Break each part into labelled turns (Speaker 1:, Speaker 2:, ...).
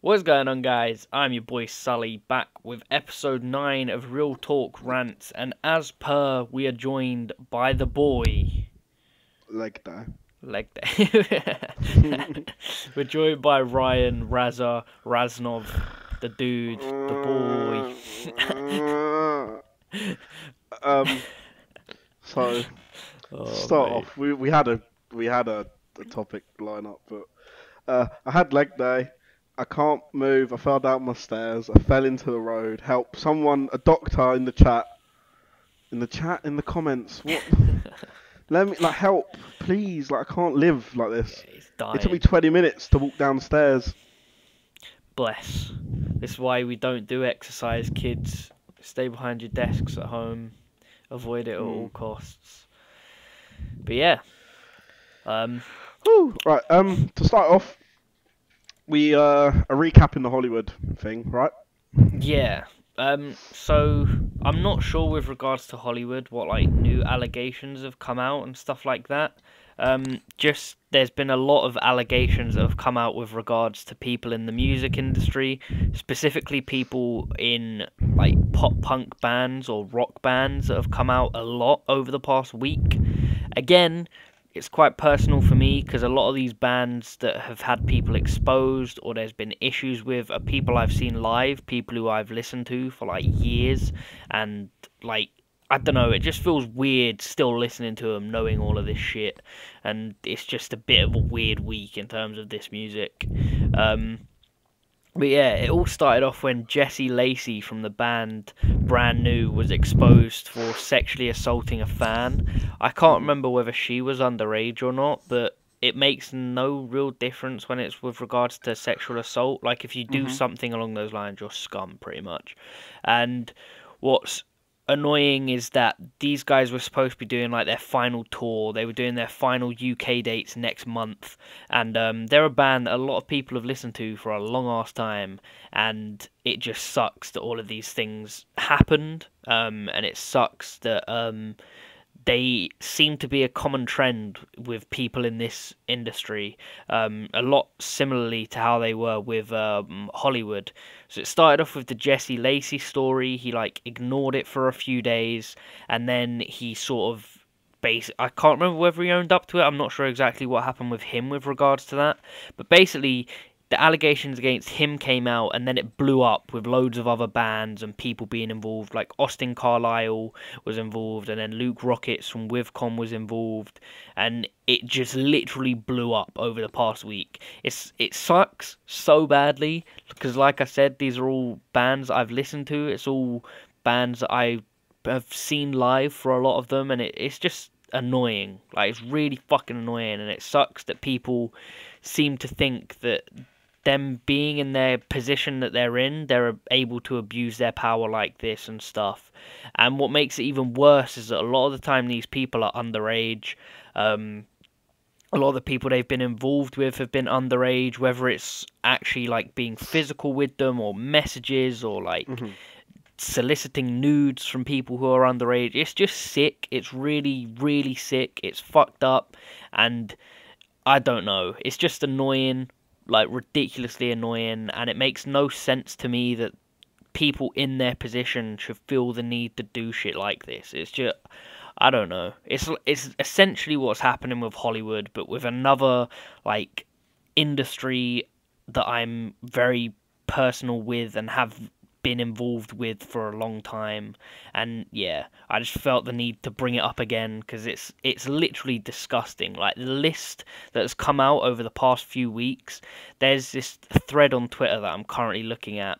Speaker 1: What's going on, guys? I'm your boy Sully, back with episode 9 of Real Talk Rants, and as per, we are joined by the boy.
Speaker 2: Leg day.
Speaker 1: Leg day. We're joined by Ryan, Raznov, the dude, the boy.
Speaker 2: So
Speaker 1: Oh,
Speaker 2: start
Speaker 1: mate.
Speaker 2: off. We had a topic line up, but I had leg day. I can't move. I fell down my stairs. I fell into the road. Help! Someone, a doctor in the chat, in the comments. What? Let me help, please. I can't live like this.
Speaker 1: Yeah, he's
Speaker 2: It took me
Speaker 1: dying.
Speaker 2: 20 minutes to walk downstairs.
Speaker 1: Bless. This is why we don't do exercise, kids. Stay behind your desks at home. Avoid it at all costs. But yeah.
Speaker 2: Whew. Right. To start off, we are recapping the Hollywood thing, right?
Speaker 1: Yeah. So I'm not sure with regards to Hollywood what new allegations have come out and stuff like that. Just there's been a lot of allegations that have come out with regards to people in the music industry, specifically people in pop punk bands or rock bands that have come out a lot over the past week. Again, it's quite personal for me because a lot of these bands that have had people exposed or there's been issues with are people I've seen live, people who I've listened to for years, and I don't know, it just feels weird still listening to them, knowing all of this shit, and it's just a bit of a weird week in terms of this music. But yeah, it all started off when Jessie Lacey from the band Brand New was exposed for sexually assaulting a fan. I can't remember whether she was underage or not, but it makes no real difference when it's with regards to sexual assault. If you do something along those lines, you're scum, pretty much. And what's annoying is that these guys were supposed to be doing their final tour. They were doing their final UK dates next month, and they're a band that a lot of people have listened to for a long ass time, and it just sucks that all of these things happened, and it sucks that they seem to be a common trend with people in this industry, a lot similarly to how they were with Hollywood. So it started off with the Jessie Lacey story. He ignored it for a few days, and then he sort of I can't remember whether he owned up to it. I'm not sure exactly what happened with him with regards to that, but basically the allegations against him came out, and then it blew up with loads of other bands and people being involved. Austin Carlisle was involved, and then Luke Rockets from Wivcom was involved, and it just literally blew up over the past week. It sucks so badly because, like I said, these are all bands I've listened to. It's all bands that I have seen live for a lot of them, and it's just annoying. It's really fucking annoying, and it sucks that people seem to think that them being in their position that they're in, they're able to abuse their power like this and stuff. And what makes it even worse is that a lot of the time these people are underage. A lot of the people they've been involved with have been underage, whether it's actually being physical with them or messages or soliciting nudes from people who are underage. It's just sick. It's really, really sick. It's fucked up, and I don't know. It's just annoying, ridiculously annoying, and it makes no sense to me that people in their position should feel the need to do shit like this. It's just, I don't know. It's essentially what's happening with Hollywood, but with another industry that I'm very personal with and have been involved with for a long time. And yeah, I just felt the need to bring it up again because it's literally disgusting. The list that has come out over the past few weeks, there's this thread on Twitter that I'm currently looking at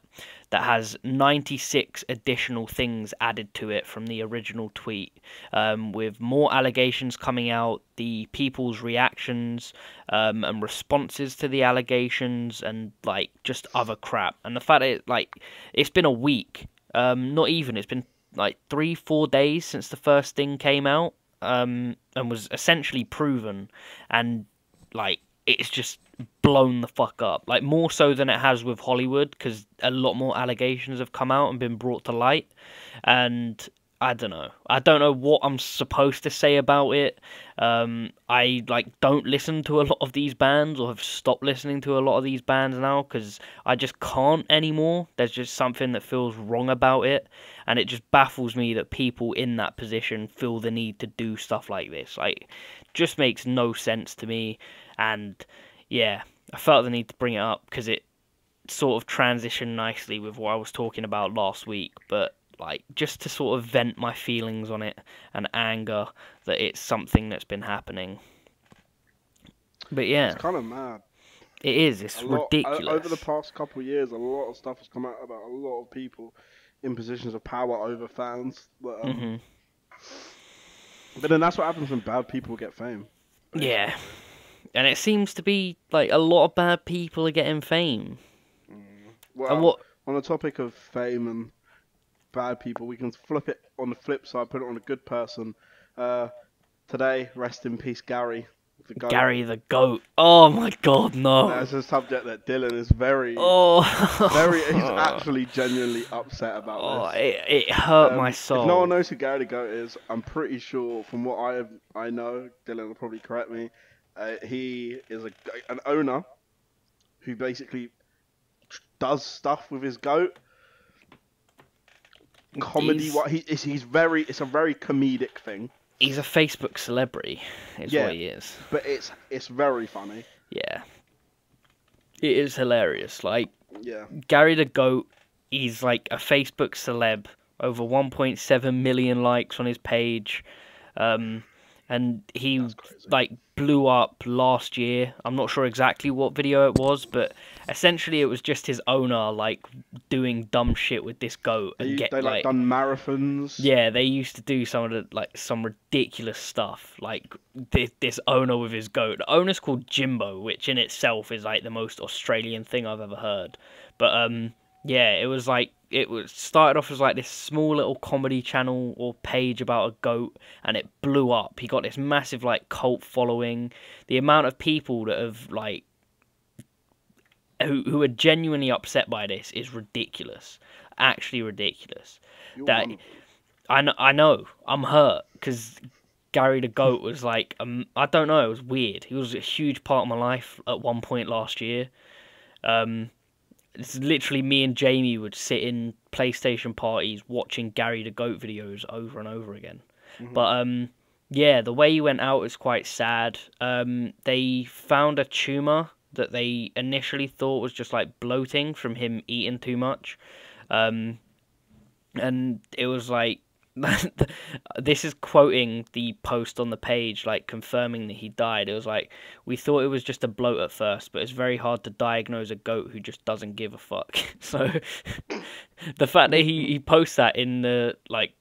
Speaker 1: that has 96 additional things added to it from the original tweet, with more allegations coming out, the people's reactions and responses to the allegations, and just other crap. And the fact that it's been a week, not even, it's been 3-4 days since the first thing came out, and was essentially proven, and it's just blown the fuck up. More so than it has with Hollywood, because a lot more allegations have come out and been brought to light. And I don't know. I don't know what I'm supposed to say about it. I like don't listen to a lot of these bands, or have stopped listening to a lot of these bands now because I just can't anymore. There's just something that feels wrong about it, and it just baffles me that people in that position feel the need to do stuff like this. Like, just makes no sense to me. And yeah, I felt the need to bring it up because it sort of transitioned nicely with what I was talking about last week, but like just to sort of vent my feelings on it and anger that it's something that's been happening. But
Speaker 2: It's
Speaker 1: yeah,
Speaker 2: kind of mad.
Speaker 1: it is.
Speaker 2: A
Speaker 1: It's
Speaker 2: lot over the
Speaker 1: ridiculous.
Speaker 2: past couple of years. A lot of stuff has come out about a lot of people in positions of power over fans.
Speaker 1: Mhm.
Speaker 2: But then that's what happens when bad people get fame,
Speaker 1: Yeah,
Speaker 2: basically.
Speaker 1: and it seems to be like a lot of bad people are getting fame. And
Speaker 2: Well,
Speaker 1: what
Speaker 2: on the topic of fame and bad people, we can flip it on the flip side, put it on a good person. Uh, Today, rest in peace, Gary, the goat.
Speaker 1: Gary the goat? Oh my God, no!
Speaker 2: That's a subject that Dylan is very, he's
Speaker 1: Oh,
Speaker 2: actually genuinely upset about
Speaker 1: oh,
Speaker 2: this.
Speaker 1: it hurt my
Speaker 2: If no one
Speaker 1: soul.
Speaker 2: knows who Gary the Goat is, I'm pretty sure from what I know, Dylan will probably correct me. He is an owner who basically does stuff with his goat. Comedy,
Speaker 1: He's
Speaker 2: what he's very, it's a very comedic thing.
Speaker 1: he's a Facebook celebrity, is what
Speaker 2: Yeah,
Speaker 1: he is.
Speaker 2: but it's very funny.
Speaker 1: Yeah, it is hilarious. Like,
Speaker 2: Yeah,
Speaker 1: Gary the Goat, he's like a Facebook celeb, over 1.7 million likes on his page. Um, and he
Speaker 2: that's crazy.
Speaker 1: like blew up last year. I'm not sure exactly what video it was, but essentially it was just his owner like doing dumb shit with this goat and get
Speaker 2: They like
Speaker 1: like,
Speaker 2: done marathons.
Speaker 1: yeah, they used to do some of the like some ridiculous stuff. Like this owner with his goat. The owner's called Jimbo, which in itself is like the most Australian thing I've ever heard. But yeah, it was like it was started off as like this small little comedy channel or page about a goat, and it blew up. He got this massive like cult following. The amount of people that have like who are genuinely upset by this is ridiculous. Actually ridiculous.
Speaker 2: You're
Speaker 1: That
Speaker 2: one of them.
Speaker 1: I know. I'm hurt because Gary the Goat was like, I don't know, it was weird. He was a huge part of my life at one point last year. Um, it's literally me and Jamie would sit in PlayStation parties watching Gary the Goat videos over and over again.
Speaker 2: Hmm.
Speaker 1: But yeah, the way he went out is quite sad. They found a tumor that they initially thought was just like bloating from him eating too much. Um, and it was like this is quoting the post on the page, like confirming that he died. It was like, we thought it was just a bloat at first, but it's very hard to diagnose a goat who just doesn't give a fuck. So the fact that he posts that in the like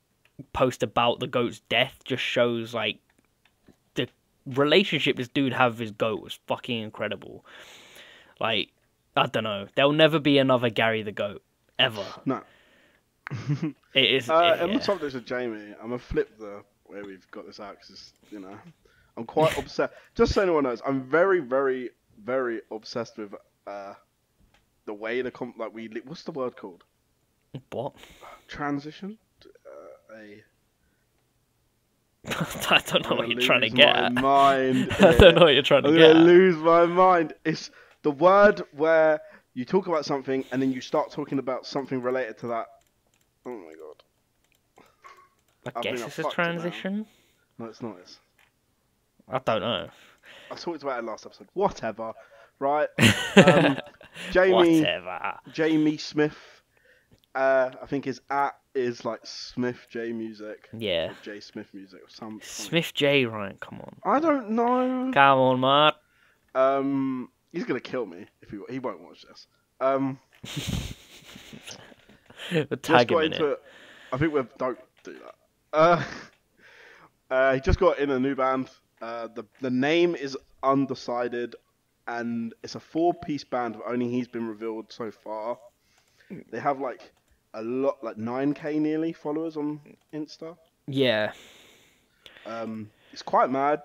Speaker 1: post about the goat's death just shows like the relationship this dude have with his goat was fucking incredible. Like, I don't know, there'll never be another Gary the Goat ever.
Speaker 2: No.
Speaker 1: It is
Speaker 2: On the
Speaker 1: yeah.
Speaker 2: subject of Jamie, I'm gonna flip the way we've got this out because I'm quite obsessed. Just so anyone knows, I'm very, very, very obsessed with uh the way like what's the word called?
Speaker 1: What?
Speaker 2: Transition. A
Speaker 1: I don't
Speaker 2: I'm
Speaker 1: know
Speaker 2: gonna
Speaker 1: what you're trying to
Speaker 2: lose
Speaker 1: get
Speaker 2: my
Speaker 1: at.
Speaker 2: mind
Speaker 1: I don't
Speaker 2: here.
Speaker 1: know what you're trying to
Speaker 2: I'm
Speaker 1: get
Speaker 2: gonna
Speaker 1: at.
Speaker 2: lose my mind. It's the word where you talk about something and then you start talking about something related to that. Oh my god.
Speaker 1: I
Speaker 2: I think
Speaker 1: guess
Speaker 2: I
Speaker 1: it's a
Speaker 2: fucked it now.
Speaker 1: transition.
Speaker 2: No, it's not.
Speaker 1: I don't know.
Speaker 2: I talked about it last episode. Whatever. Right. Um, Jamie
Speaker 1: Whatever.
Speaker 2: Jamie Smith. I think his at is like Smith J Music
Speaker 1: Yeah.
Speaker 2: or J Smith Music or something.
Speaker 1: Smith J. Ryan, come on.
Speaker 2: I don't know.
Speaker 1: Come on, Mark.
Speaker 2: He's gonna kill me if he won't watch this. Um,
Speaker 1: We'll
Speaker 2: just
Speaker 1: tag him
Speaker 2: got
Speaker 1: in it.
Speaker 2: into it. I think we don't do that. He just got in a new band. The name is undecided, and it's a four-piece band. But only he's been revealed so far. They have like a lot, like 9K nearly followers on Insta.
Speaker 1: Yeah.
Speaker 2: It's quite mad.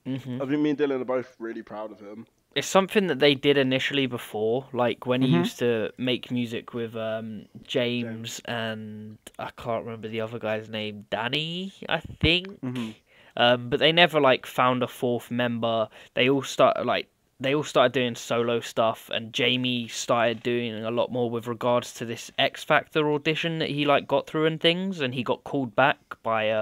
Speaker 1: Mhm.
Speaker 2: I think me and Dylan are both really proud of him.
Speaker 1: it's something that they did initially before, like when he
Speaker 2: Mhm.
Speaker 1: used to make music with
Speaker 2: James.
Speaker 1: James and I can't remember the other guy's name, Danny, I
Speaker 2: Mhm.
Speaker 1: think. But they never like found a fourth member. They all started doing solo stuff, and Jamie started doing a lot more with regards to this X Factor audition that he like got through and things, and he got called back by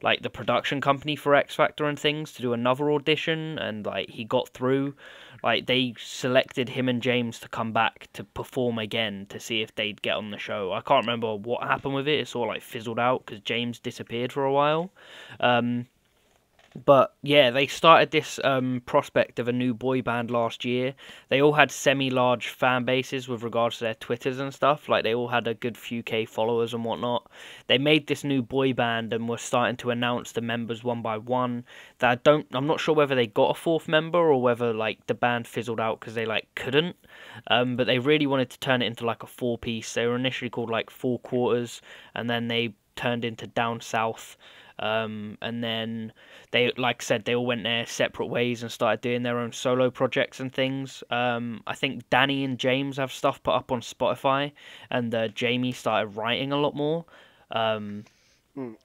Speaker 1: like the production company for X Factor and things to do another audition, and like he got through. Like they selected him and James to come back to perform again to see if they'd get on the show. I can't remember what happened with it. It sort of like fizzled out because James disappeared for a while. Um, but yeah, they started this prospect of a new boy band last year. They all had semi-large fan bases with regards to their Twitters and stuff. Like they all had a good few K followers and whatnot. They made this new boy band and were starting to announce the members one by one. I'm not sure whether they got a fourth member or whether like the band fizzled out because they like couldn't. But they really wanted to turn it into like a four piece. They were initially called like Four Quarters, and then they turned into Down South. And then they, like I said, they all went their separate ways and started doing their own solo projects and things. I think Danny and James have stuff put up on Spotify, and Jamie started writing a lot more. Um,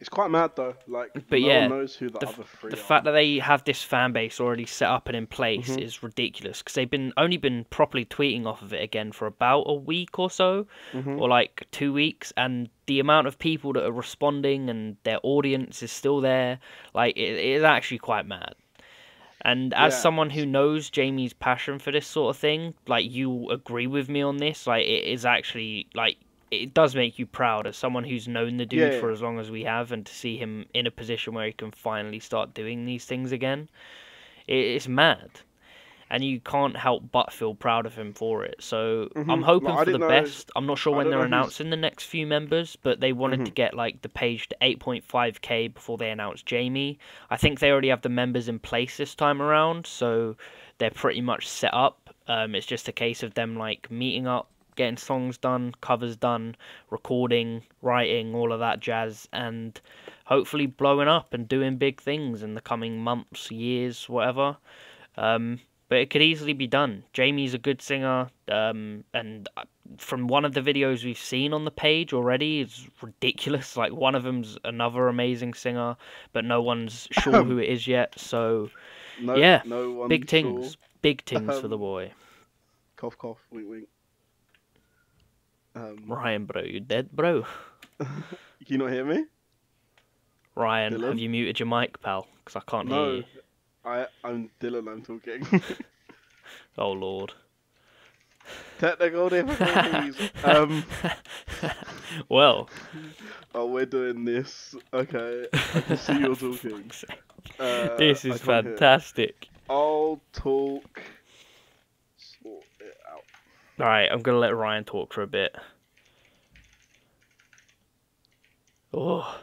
Speaker 2: It's quite mad though. Like
Speaker 1: but
Speaker 2: no one
Speaker 1: yeah,
Speaker 2: knows who the
Speaker 1: the
Speaker 2: other
Speaker 1: the
Speaker 2: three
Speaker 1: fact
Speaker 2: are.
Speaker 1: that they have this fan base already set up and in place
Speaker 2: Mhm.
Speaker 1: is ridiculous because they've been only been properly tweeting off of it again for about a week or so,
Speaker 2: Mhm.
Speaker 1: or like 2 weeks, and the amount of people that are responding and their audience is still there, like it is actually quite mad. And as
Speaker 2: Yeah.
Speaker 1: someone who knows Jamie's passion for this sort of thing, like you agree with me on this, like it is actually like it does make you proud as someone who's known the
Speaker 2: Yeah.
Speaker 1: dude for
Speaker 2: Yeah.
Speaker 1: as long as we have, and to see him in a position where he can finally start doing these things again, it's mad. And you can't help but feel proud of him for it. So I'm
Speaker 2: Mhm. Like
Speaker 1: hoping
Speaker 2: I
Speaker 1: for the
Speaker 2: didn't know.
Speaker 1: best. I'm not sure
Speaker 2: I
Speaker 1: when
Speaker 2: don't
Speaker 1: they're
Speaker 2: know who's.
Speaker 1: announcing the next few members, but they wanted to
Speaker 2: Mhm.
Speaker 1: get like the page to 8.5k before they announce Jamie. I think they already have the members in place this time around, so they're pretty much set up. It's just a case of them like meeting up, getting songs done, covers done, recording, writing, all of that jazz, and hopefully blowing up and doing big things in the coming months, years, whatever. Um, but it could easily be done. Jamie's a good singer, and from one of the videos we've seen on the page already, it's ridiculous. Like one of them's another amazing singer, but no one's sure who it is yet. So
Speaker 2: No.
Speaker 1: yeah,
Speaker 2: No one sure.
Speaker 1: big things for the
Speaker 2: Um.
Speaker 1: boy.
Speaker 2: Cough. Cough. Wink. Wink. Um.
Speaker 1: Ryan, bro, you dead, bro?
Speaker 2: Can you not hear me,
Speaker 1: Ryan, have
Speaker 2: Dylan?
Speaker 1: you muted your mic, pal? Because I can't hear you.
Speaker 2: No. I'm Dylan. I'm talking.
Speaker 1: Oh lord.
Speaker 2: Technical difficulties.
Speaker 1: Well,
Speaker 2: Oh, we're doing this. Okay. I can see you're
Speaker 1: for
Speaker 2: talking.
Speaker 1: fuck's sake. This
Speaker 2: I
Speaker 1: is
Speaker 2: can't hear.
Speaker 1: fantastic.
Speaker 2: I'll talk. Sort it out.
Speaker 1: Alright, I'm gonna let Ryan talk for a bit. Oh.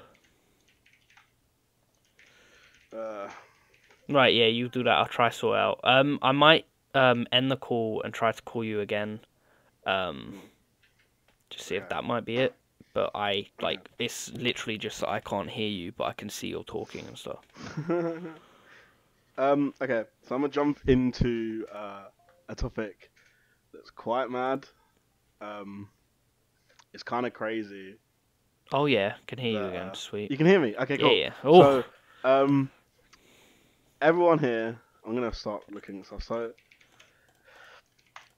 Speaker 2: Uh,
Speaker 1: Right, yeah, you do that. I'll try sort out. I might end the call and try to call you again. Um,
Speaker 2: hmm,
Speaker 1: just see if
Speaker 2: okay.
Speaker 1: that might be it. But I
Speaker 2: Okay.
Speaker 1: like it's literally just that I can't hear you, but I can see you're talking and stuff.
Speaker 2: Okay. So I'm gonna jump into a topic that's quite mad. Um, it's kind of crazy
Speaker 1: Oh yeah, can hear you
Speaker 2: that
Speaker 1: again. Sweet.
Speaker 2: you can hear me. Okay,
Speaker 1: Yeah,
Speaker 2: cool.
Speaker 1: yeah. Oh.
Speaker 2: So, um, everyone here, I'm gonna start looking at stuff. So,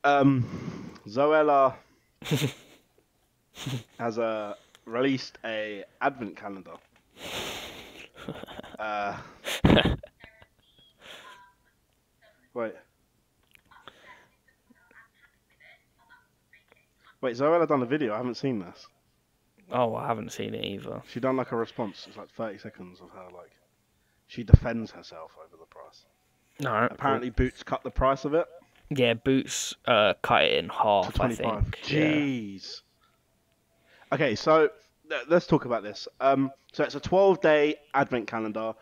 Speaker 2: Zoella has released a advent calendar. Uh, wait, wait, Zoella done a video. I haven't seen this.
Speaker 1: Oh, I haven't seen it either.
Speaker 2: She done like a response. It's like 30 seconds of her like she defends herself over the price.
Speaker 1: Alright, cool.
Speaker 2: Apparently, Boots cut the price of it
Speaker 1: Yeah, Boots cut it in
Speaker 2: to
Speaker 1: half, I
Speaker 2: 25.
Speaker 1: think. Yeah.
Speaker 2: Jeez. Okay, so let's talk about this. So it's a 12-day advent calendar.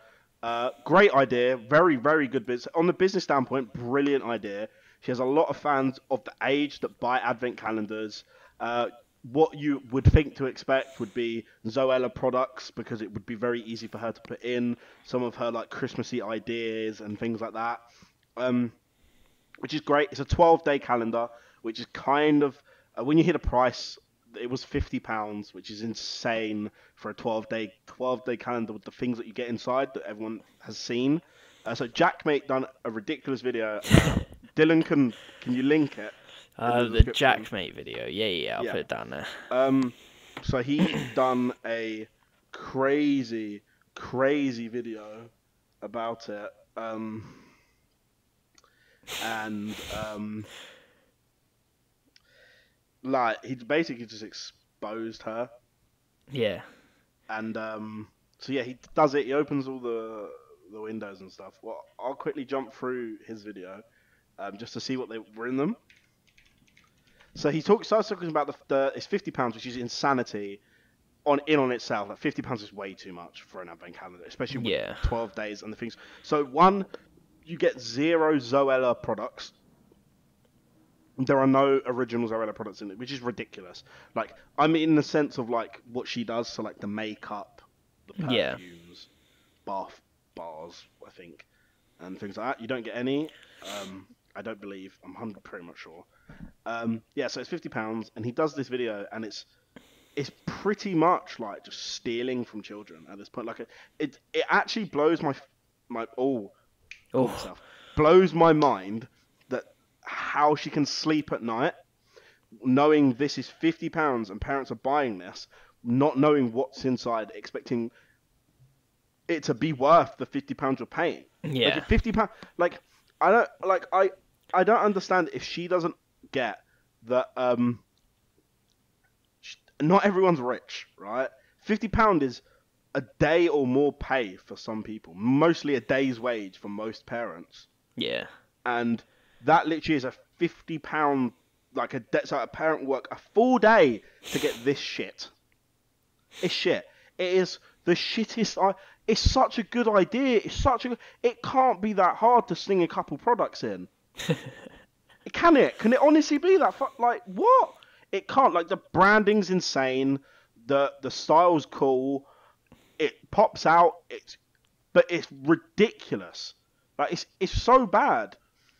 Speaker 2: Great idea, very very good business. On the business standpoint, brilliant idea. She has a lot of fans of the age that buy advent calendars. What you would think to expect would be Zoella products because it would be very easy for her to put in some of her like Christmassy ideas and things like that. Um, which is great. It's a 12-day calendar, which is kind of when you hear the price, it was £50, which is insane for a 12-day calendar with the things that you get inside that everyone has seen. So Jackmate done a ridiculous video. Dylan, can you link it in the
Speaker 1: The
Speaker 2: description?
Speaker 1: Jackmate video. Yeah, I'll
Speaker 2: Yeah.
Speaker 1: put it down there.
Speaker 2: So he done a crazy video about it. And like he basically just exposed her.
Speaker 1: Yeah.
Speaker 2: And so yeah, he does it. He opens all the windows and stuff. Well, I'll quickly jump through his video just to see what they were in them. So he starts talking about the it's £50, which is insanity on itself. Like £50 is way too much for an advent calendar, especially with 12 days and the things. So one, you get 0 Zoella products. There are no original Zoella products in it, which is ridiculous. Like, I mean, in the sense of like what she does, so like the makeup, the perfumes, bath bars, I think, and things like that. You don't get any. I don't believe. I'm pretty much sure. Yeah, so it's £50, and he does this video, and it's pretty much like just stealing from children at this point. Like it actually blows blows my mind that how she can sleep at night knowing this is £50 and parents are buying this, not knowing what's inside, expecting it to be worth the £50 you're paying.
Speaker 1: Yeah.
Speaker 2: Like £50, like I don't understand if she doesn't get that. Not everyone's rich, right? £50 is a day or more pay for some people, mostly a day's wage for most parents.
Speaker 1: Yeah.
Speaker 2: And that literally is a £50, like so a parent work a full day to get this shit. It's shit. It is the shittest. It's such a good idea. It can't be that hard to sling a couple products in. Can it? Can it honestly be that? Like what? It can't. Like the branding's insane. The style's cool. It pops out. But it's ridiculous. Like it's so bad.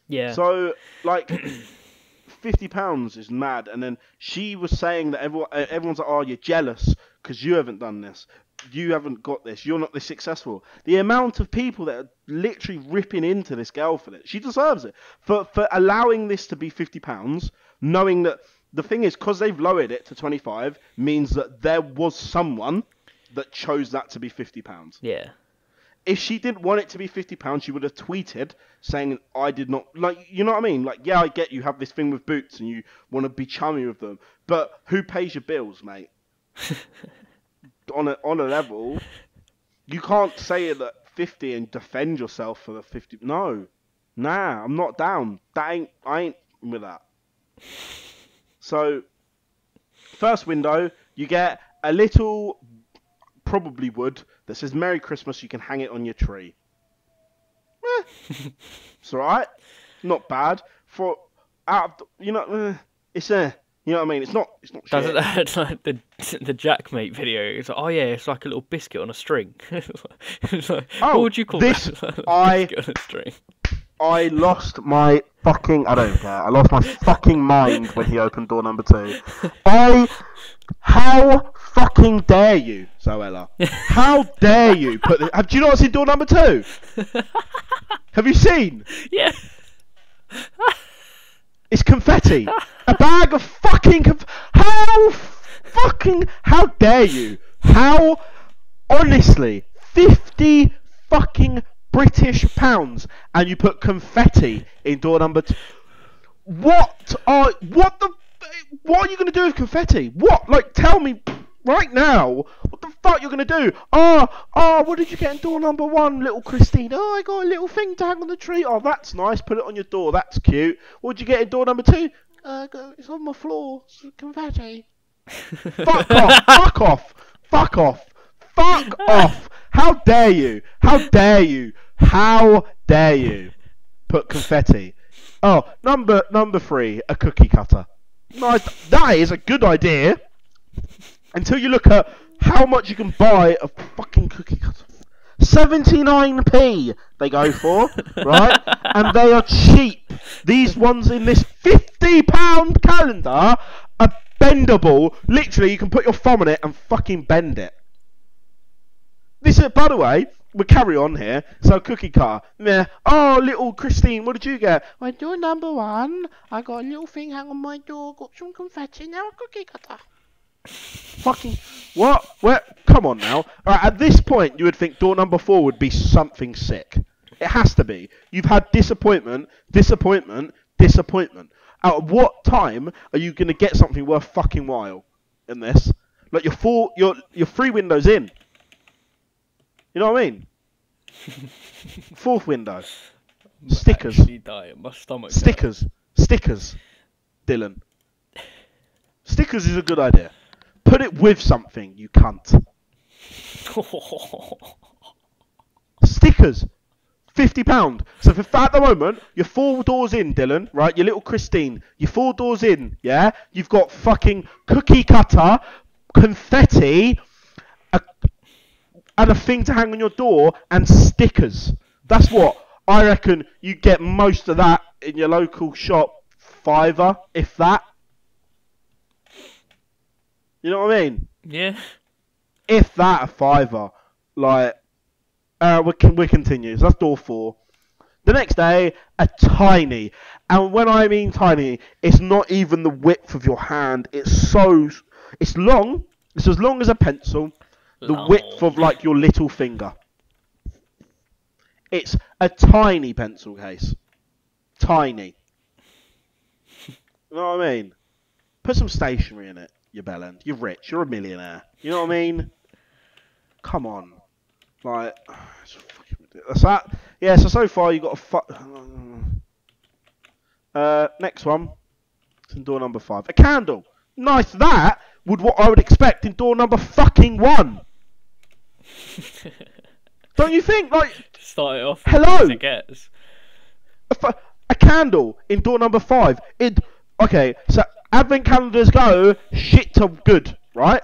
Speaker 1: Yeah.
Speaker 2: So like £50 is mad. And then she was saying that everyone's like, oh, you're jealous because you haven't done this. You haven't got this. You're not this successful. The amount of people that are literally ripping into this girl for this. She deserves it for allowing this to be £50, knowing that the thing is, because they've lowered it to 25, means that there was someone that chose that to be £50.
Speaker 1: Yeah.
Speaker 2: If she didn't want it to be £50, she would have tweeted saying, I did not, like, you know what I mean? Like, yeah, I get you have this thing with Boots and you want to be chummy with them, but who pays your bills, mate? on a level, you can't say that 50 and defend yourself for the 50. No, nah, I'm not down. I ain't with that. So, first window, you get a little, probably wood, that says Merry Christmas. You can hang it on your tree. It's alright. Not bad for it's a. You know what I mean? It's not shit.
Speaker 1: It's like the Jackmate video. It's like, oh yeah, it's like a little biscuit on a string. It's like, what would you call
Speaker 2: this?
Speaker 1: That? Biscuit on a string.
Speaker 2: I lost my fucking. I don't care. I lost my fucking mind when he opened door number 2. How fucking dare you, Zoella? How dare you put this? Do you not see door number 2? Have you seen?
Speaker 1: Yeah.
Speaker 2: It's confetti. A bag of fucking how dare you? How, honestly, 50 fucking British pounds and you put confetti in door number 2. What are you going to do with confetti? What? Like, tell me right now what the fuck you're going to do. What did you get in door number 1, little Christine? Oh, I got a little thing to hang on the tree. Oh, that's nice. Put it on your door. That's cute. What did you get in door number 2? It's on my floor. It's confetti. Fuck off. Fuck off. Fuck off. Fuck off. How dare you? How dare you? How dare you put confetti? Oh, number 3, a cookie cutter. Nice. That is a good idea. Until you look at how much you can buy a fucking cookie cutter. 79p they go for, right? And they are cheap. These ones in this £50 calendar are bendable. Literally, you can put your thumb on it and fucking bend it. This is, by the way, we carry on here. So, cookie car. Yeah. Oh, little Christine, what did you get? Well, door number 1. I got a little thing hang on my door. Got some confetti. Now a cookie cutter. Fucking what? Where? Come on now. Alright, at this point, you would think door number 4 would be something sick. It has to be. You've had disappointment, disappointment, disappointment. At what time are you gonna get something worth fucking while in this? Like you're 3 windows in. You know what I mean? 4th window. Stickers.
Speaker 1: My stomach.
Speaker 2: Stickers. Stickers. Dylan. Stickers is a good idea. Put it with something, you cunt. Stickers. £50. So for at the moment, you're 4 doors in, Dylan, right? Your little Christine. You're 4 doors in, yeah? You've got fucking cookie cutter, confetti, and a thing to hang on your door, and stickers. That's what I reckon you get most of that in your local shop. £5, if that. You know what I mean?
Speaker 1: Yeah.
Speaker 2: If that, £5. Like, we continue. So that's door 4. The next day, a tiny, and when I mean tiny, it's not even the width of your hand. It's long. It's as long as a pencil. The width of like your little finger. It's a tiny pencil case. Tiny. You know what I mean? Put some stationery in it, you bellend. You're rich. You're a millionaire. You know what I mean? Come on. Like, it's fucking ridiculous. That, yeah, so far you got a next one. It's in door number 5. A candle. Nice. That would what I would expect in door number fucking 1. Don't you think? Like,
Speaker 1: start it off.
Speaker 2: Hello.
Speaker 1: As it gets.
Speaker 2: A candle in door number 5. Okay, so advent calendars go shit to good, right?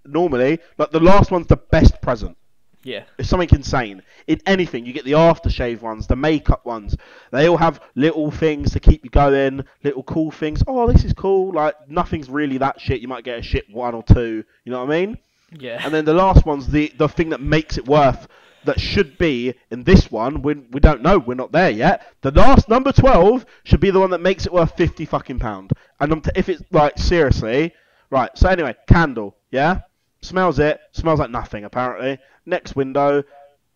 Speaker 2: Normally, like the last one's the best present.
Speaker 1: Yeah.
Speaker 2: It's something insane. In anything, you get the aftershave ones, the makeup ones. They all have little things to keep you going, little cool things. Oh, this is cool. Like, nothing's really that shit. You might get a shit 1 or 2. You know what I mean?
Speaker 1: Yeah.
Speaker 2: And then the last one's the thing that makes it worth, that should be in this one. We don't know. We're not there yet. The last number 12 should be the one that makes it worth £50 fucking pound. And if it's like seriously, right. So anyway, candle. Yeah. Smells it. Smells like nothing apparently. Next window.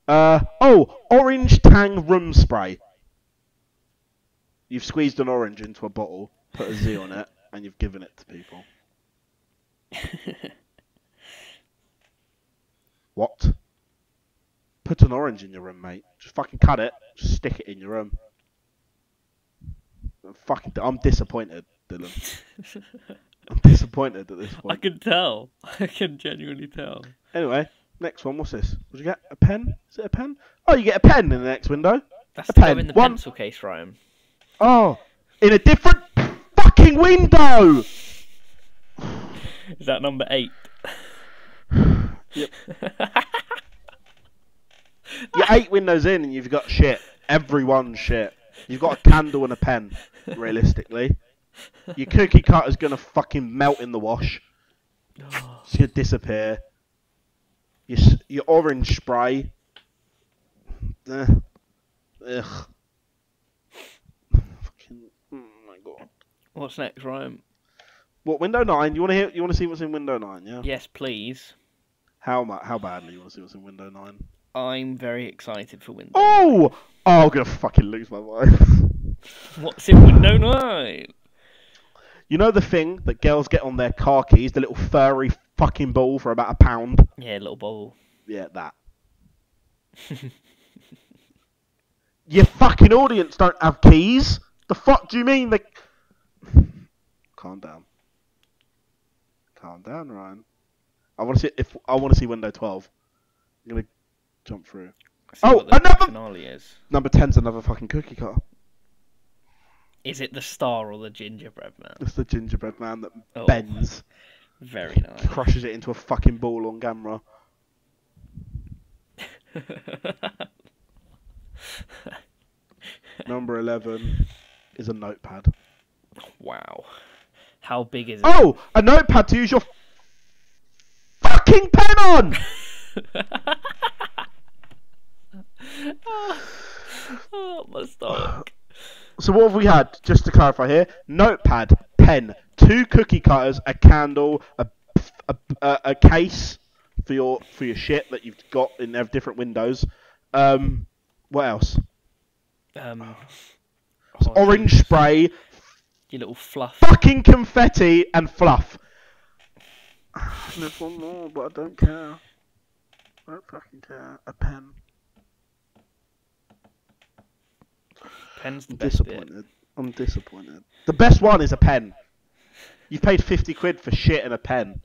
Speaker 2: Orange Tang room spray. You've squeezed an orange into a bottle, put a Z on it, and you've given it to people. What? Put an orange in your room, mate. Just fucking cut it. Just stick it in your room. I'm disappointed, Dylan. I'm disappointed at this point.
Speaker 1: I can tell. I can genuinely tell.
Speaker 2: Anyway, next one. What's this? What did you get? A pen? Is it a pen? Oh, you get a pen in the next window.
Speaker 1: That's
Speaker 2: a
Speaker 1: to
Speaker 2: pen.
Speaker 1: go in the
Speaker 2: One.
Speaker 1: pencil case, Ryan.
Speaker 2: Oh, in a different fucking window.
Speaker 1: Is that number 8?
Speaker 2: Yep. You're 8 windows in and you've got shit. Everyone's shit. You've got a candle and a pen, realistically. Your cookie cutter's gonna fucking melt in the wash. It's gonna disappear. Your orange spray. Ugh. Fucking, oh my god.
Speaker 1: What's next, Ryan?
Speaker 2: What, window 9? You wanna see what's in window 9, yeah?
Speaker 1: Yes, please.
Speaker 2: How badly you wanna see what's in window 9?
Speaker 1: I'm very excited for window.
Speaker 2: Oh! I'm gonna fucking lose my mind.
Speaker 1: What's in window 9?
Speaker 2: You know the thing that girls get on their car keys, the little furry fucking ball for about £1?
Speaker 1: Yeah, little bubble.
Speaker 2: Yeah, that. Your fucking audience don't have keys. The fuck do you mean they... Calm down. Calm down, Ryan. I want to see window 12. I'm gonna jump through. Another
Speaker 1: finale is.
Speaker 2: Number 10's another fucking cookie cutter.
Speaker 1: Is it the star or the gingerbread man?
Speaker 2: It's the gingerbread man that bends.
Speaker 1: Very nice.
Speaker 2: Crushes it into a fucking ball on camera. Number 11 is a notepad.
Speaker 1: Wow. How big is it?
Speaker 2: Oh, a notepad to use your fucking pen on!
Speaker 1: Oh, my stomach.
Speaker 2: So what have we had? Just to clarify here: notepad, pen, 2 cookie cutters, a candle, a case for your shit that you've got in different windows. What else?
Speaker 1: Oh,
Speaker 2: Orange
Speaker 1: Jesus.
Speaker 2: spray,
Speaker 1: You little fluff.
Speaker 2: fucking confetti, and fluff. There's one more, but I don't care. I don't fucking care. A pen.
Speaker 1: Pen's the
Speaker 2: I'm
Speaker 1: best bit.
Speaker 2: disappointed. I'm disappointed. The best one is a pen. You've paid 50 quid for shit and a pen.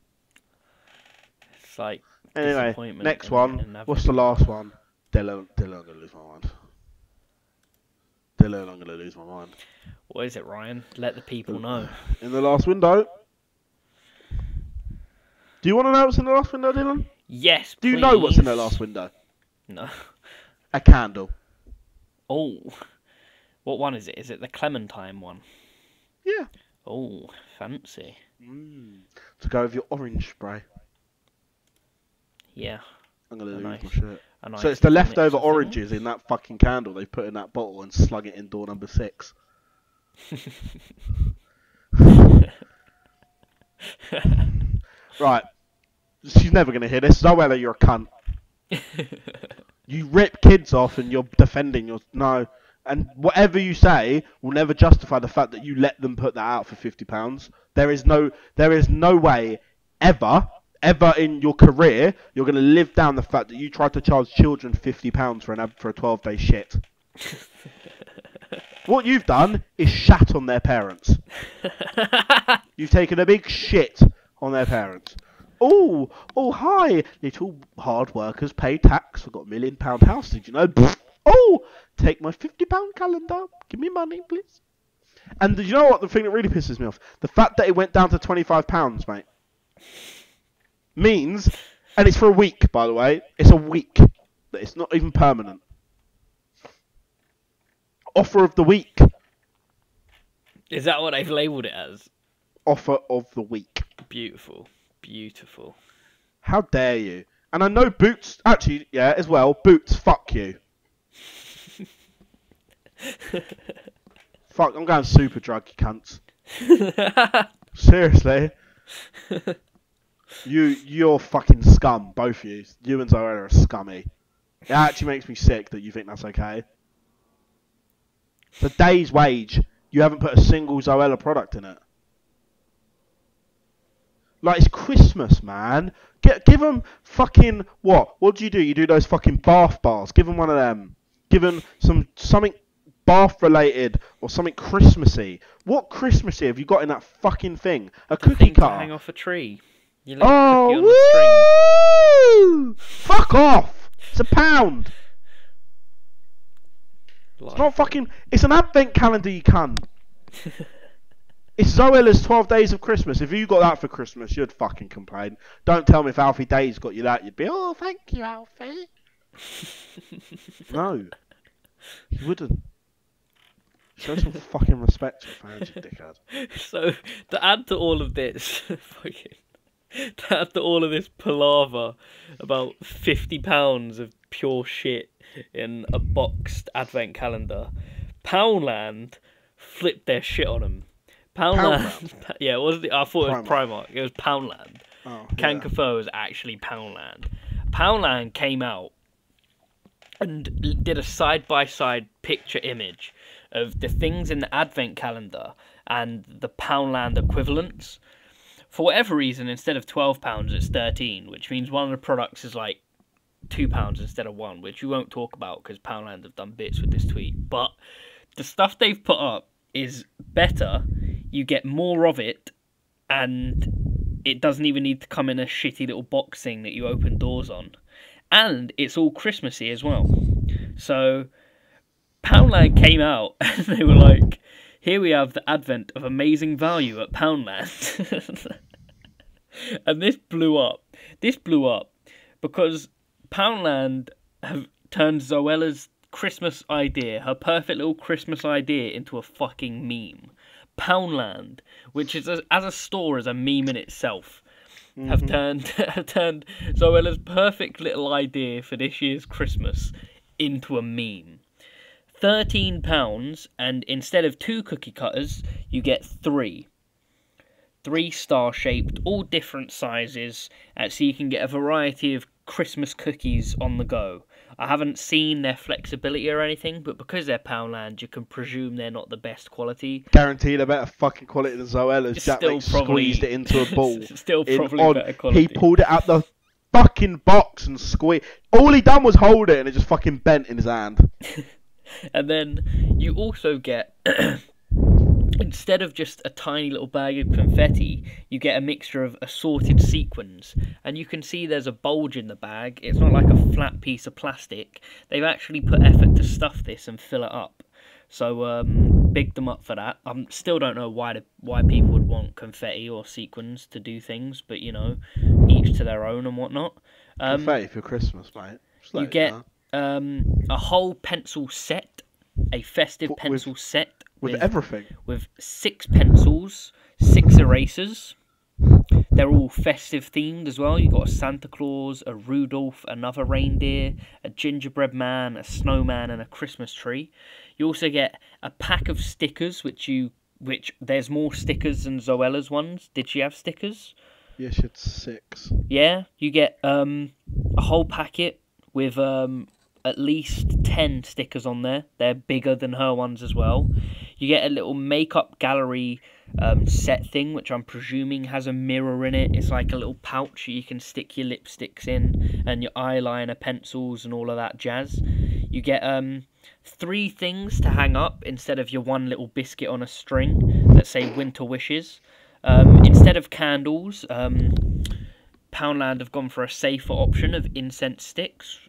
Speaker 1: It's like
Speaker 2: Anyway,
Speaker 1: disappointment
Speaker 2: next
Speaker 1: in
Speaker 2: one.
Speaker 1: having
Speaker 2: What's the last one? Dylan, I'm gonna lose my mind. Dylan, I'm gonna lose my mind.
Speaker 1: What is it, Ryan? Let the people know.
Speaker 2: In the last window. Do you want to know what's in the last window, Dylan?
Speaker 1: Yes,
Speaker 2: Do
Speaker 1: please.
Speaker 2: you know what's in the last window?
Speaker 1: No.
Speaker 2: A candle.
Speaker 1: Oh. What one is it? Is it the Clementine one?
Speaker 2: Yeah.
Speaker 1: Oh, fancy.
Speaker 2: To go with your orange spray.
Speaker 1: Yeah.
Speaker 2: I'm gonna lose
Speaker 1: nice-
Speaker 2: my shit.
Speaker 1: A nice
Speaker 2: So it's the
Speaker 1: little mix
Speaker 2: leftover
Speaker 1: of
Speaker 2: oranges in that fucking candle they put in that bottle and slung it in door number 6. Right. She's never gonna hear this. Zoella, you're a cunt. You rip kids off and you're defending your... No. And whatever you say will never justify the fact that you let them put that out for £50. There is no way ever in your career you're going to live down the fact that you tried to charge children £50 for a 12-day shit. What you've done is shat on their parents. You've taken a big shit on their parents. Oh, hi, little hard workers pay tax. I've got £1 million house, did you know? Oh, take my £50 calendar. Give me money, please. And you know what? The thing that really pisses me off? The fact that it went down to £25, mate. Means, and it's for a week, by the way. It's a week. It's not even permanent. Offer of the week.
Speaker 1: Is that what they've labelled it as?
Speaker 2: Offer of the week.
Speaker 1: Beautiful. Beautiful.
Speaker 2: How dare you? And I know Boots, actually, yeah, as well. Boots, fuck you. Fuck, I'm going super drug, you cunts. Seriously. You're fucking scum, both of you. You and Zoella are scummy. It actually makes me sick that you think that's okay. The day's wage, you haven't put a single Zoella product in it. Like, it's Christmas, man. Give them fucking... What? What do? You do those fucking bath bars. Give them one of them. Give them something bath-related or something Christmassy. What Christmassy have you got in that fucking thing? A cookie
Speaker 1: Thing to
Speaker 2: cutter.
Speaker 1: hang off a tree. You little cookie on the string.
Speaker 2: Woo! Fuck off! It's £1. It's not fucking... It's an advent calendar, you cunt. It's Zoella's 12 Days of Christmas. If you got that for Christmas, you'd fucking complain. Don't tell me if Alfie Days got you that, you'd be, oh, thank you, Alfie. No. You wouldn't. Show some fucking respect to your fans, you dickhead.
Speaker 1: So, to add to all of this, to add to all of this palaver about £50 of pure shit in a boxed advent calendar, Poundland flipped their shit on them. Poundland. Yeah, it wasn't. I thought it was Primark. It was Poundland.
Speaker 2: Oh,
Speaker 1: Cancafo was actually Poundland. Poundland came out and did a side-by-side picture image of the things in the advent calendar and the Poundland equivalents. For whatever reason, instead of £12, it's 13, which means one of the products is like £2 instead of 1, which we won't talk about because Poundland have done bits with this tweet. But the stuff they've put up is better. You get more of it, and it doesn't even need to come in a shitty little box thing that you open doors on. And it's all Christmassy as well. So, Poundland came out, and they were like, here we have the advent of amazing value at Poundland. And this blew up. This blew up because Poundland have turned Zoella's Christmas idea, her perfect little Christmas idea, into a fucking meme. Poundland, which is as a store is a meme in itself, have
Speaker 2: Hmm.
Speaker 1: turned have turned Zoella's perfect little idea for this year's Christmas into a meme. £13, and instead of 2 cookie cutters, you get 3. 3 star shaped, all different sizes, so you can get a variety of Christmas cookies on the go. I haven't seen their flexibility or anything, but because they're Poundland, you can presume they're not the best quality.
Speaker 2: Guaranteed a better fucking quality than Zoella's.
Speaker 1: It's
Speaker 2: Jack
Speaker 1: still
Speaker 2: Mate squeezed it
Speaker 1: probably,
Speaker 2: into a ball.
Speaker 1: still
Speaker 2: In
Speaker 1: probably
Speaker 2: on,
Speaker 1: better
Speaker 2: he
Speaker 1: quality.
Speaker 2: pulled it out the fucking box and squeezed. All he done was hold it, and it just fucking bent in his hand.
Speaker 1: And then you also get, instead of just a tiny little bag of confetti, you get a mixture of assorted sequins. And you can see there's a bulge in the bag. It's not like a flat piece of plastic. They've actually put effort to stuff this and fill it up. So big them up for that. I still don't know why people would want confetti or sequins to do things, but you know, each to their own and whatnot.
Speaker 2: Confetti for Christmas, mate. Just let
Speaker 1: You
Speaker 2: it
Speaker 1: get
Speaker 2: know.
Speaker 1: a whole pencil set, a festive pencil set
Speaker 2: with everything.
Speaker 1: with 6 pencils, 6 erasers. They're all festive themed as well. You've got a Santa Claus, a Rudolph, another reindeer, a gingerbread man, a snowman, and a Christmas tree. You also get a pack of stickers, which there's more stickers than Zoella's ones. Did she have stickers?
Speaker 2: Yeah, she had 6.
Speaker 1: Yeah, you get a whole packet with at least 10 stickers on there. They're bigger than her ones as well. You get a little makeup gallery set thing, which I'm presuming has a mirror in it. It's like a little pouch you can stick your lipsticks in and your eyeliner, pencils, and all of that jazz. You get 3 things to hang up instead of your one little biscuit on a string that say winter wishes. Instead of candles, Poundland have gone for a safer option of incense sticks,